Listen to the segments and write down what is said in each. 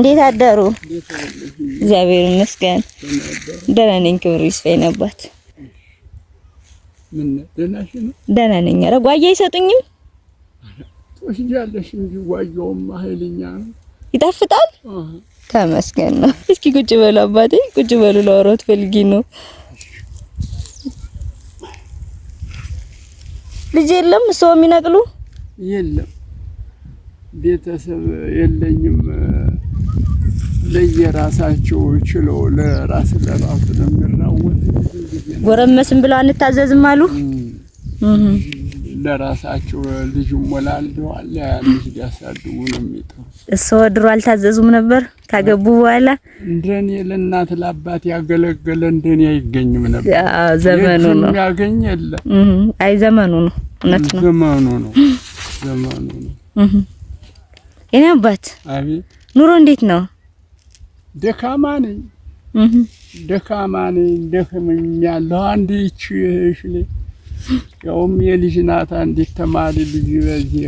እንዴት አደሩ? እግዚአብሔር ይመስገን ደህና ነኝ። ክብሩ ይስፋ ነባት። ምን ደህናሽ ነው? ደህና ነኝ። ኧረ ጓያ አይሰጡኝም? ትወስጃለሽ እንጂ ጓያውም ኃይለኛ ነው። ይጣፍጣል? ተመስገን ነው። እስኪ ቁጭ በሉ አባቴ፣ ቁጭ በሉ። ላወራዎት ፈልጊ ነው። ልጅ የለም ሰው የሚነቅሉ? የለም ቤተሰብ የለኝም። ለየራሳቸው ችለው ለራስ ነው የሚራወጥ። ጎረመስም ብለው አንታዘዝም አሉ። ለራሳቸው ልጅ ሞላልደዋል። ያን ልጅ ያሳድጉ ነው የሚጠሩ። እሱ ድሮ አልታዘዙም ነበር ካገቡ በኋላ። እንደኔ ለእናት ለአባት ያገለገለ እንደኔ አይገኝም ነበር። ዘመኑ ነው ያገኝ የለ። አይ ዘመኑ ነው፣ እውነት ነው። ዘመኑ ነው። የኔ አባት አቤት። ኑሮ እንዴት ነው? ደካማ ነኝ። ደክመኛለሁ። አንድ ይህች እሽሌ ያውም የልጅ ናት። አንዲት ተማሪ ልጅ በዚህ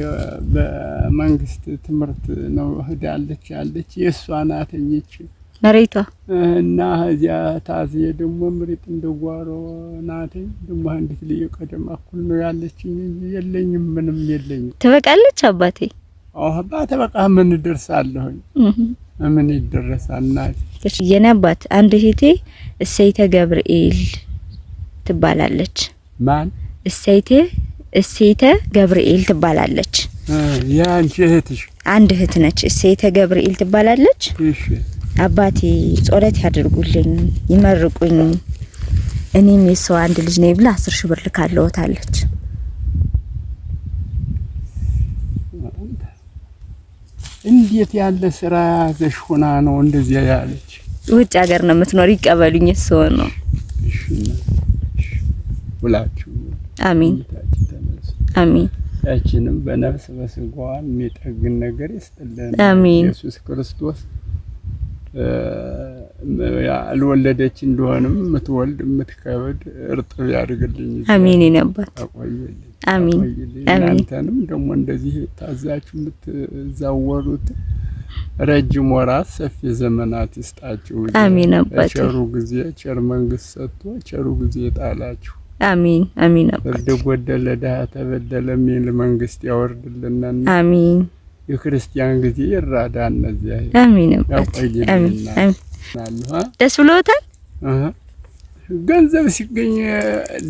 በመንግስት ትምህርት ነው ሄዳለች ያለች የእሷ ናት እንጂ መሬቷ እና እዚያ ታዝ ደግሞ ምሪጥ እንደጓሮ ናት። ደግሞ አንዲት ልጅ ቀደም እኩል ነው ያለችኝ እንጂ የለኝም፣ ምንም የለኝም። ትበቃለች አባቴ? አዎ አባቴ በቃ ምን ደርሳለሁ። ምን ይደረሳል እናት? የኔ አባት አንድ እህቴ እሰይተ ገብርኤል ትባላለች። ማን? እሰይተ ገብርኤል ትባላለች። ያንቺ እህትሽ? አንድ እህት ነች፣ እሰይተ ገብርኤል ትባላለች። እሺ አባቴ ጸሎት ያድርጉልኝ፣ ይመርቁኝ፣ እኔም የሰው አንድ ልጅ ነኝ ብላ 10,000 ብር ልካለውታለች። እንዴት ያለ ስራ ያዘሽ ሆና ነው እንደዚህ ያለች? ውጭ ሀገር ነው የምትኖር፣ ይቀበሉኝ ሰው ነው። እሺ ሁላችሁ አሜን አሜን። ያችንም በነፍስ በስጋዋ የሚጠግን ነገር ይስጥልን አሜን። ኢየሱስ ክርስቶስ ያልወለደች እንደሆነም የምትወልድ የምትከብድ እርጥብ ያድርግልኝ። አሜን ይነባት። አቆየልኝ። አሜን አሜን። አንተንም ደግሞ እንደዚህ ታዛችሁ የምትዛወሩት ረጅም ወራት ሰፊ ዘመናት ይስጣችሁ። አሜን አባቴ። ቸሩ ጊዜ ቸር መንግስት ሰጥቶ ቸሩ ጊዜ ጣላችሁ። አሜን አሜን አባቴ። ፍርድ ጎደለ ድሀ ተበደለ የሚል መንግስት ያወርድልና አሜን። የክርስቲያን ጊዜ ይራዳ እነዚያ። አሜን አባቴ። አሜን አሜን። ደስ ብሎታል? ገንዘብ ሲገኝ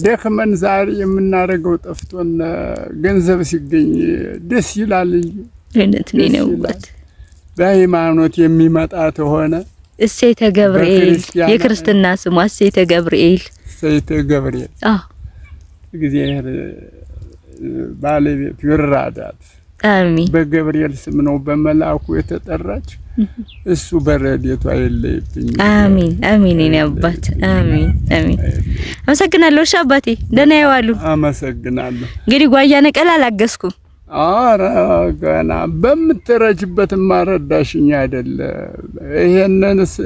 ደክመን ዛሬ የምናደርገው ጠፍቶን ገንዘብ ሲገኝ ደስ ይላል እንጂ እውነት ነው አባቴ። በሃይማኖት የሚመጣ ተሆነ እሰይተ ገብርኤል የክርስትና ስሙ እሰይተ ገብርኤል። እሰይተ ገብርኤል እግዚአብሔር ባለቤት ይራዳት። አሜን። በገብርኤል ስም ነው በመላኩ የተጠራች። እሱ በረድኤቱ አይለይብኝ። አሜን አሜን። እኔ አባት አሜን አሜን። አመሰግናለሁ። እሺ አባቴ ደህና ይዋሉ። አመሰግናለሁ። እንግዲህ ጓያ ነቀላ አላገዝኩም። አረ ገና በምትረጅበት ማረዳሽኝ አይደለ?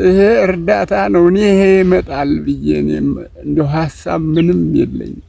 ይሄ እርዳታ ነው። እኔ ይሄ ይመጣል ብዬ እኔም እንደው ሐሳብ ምንም የለኝም።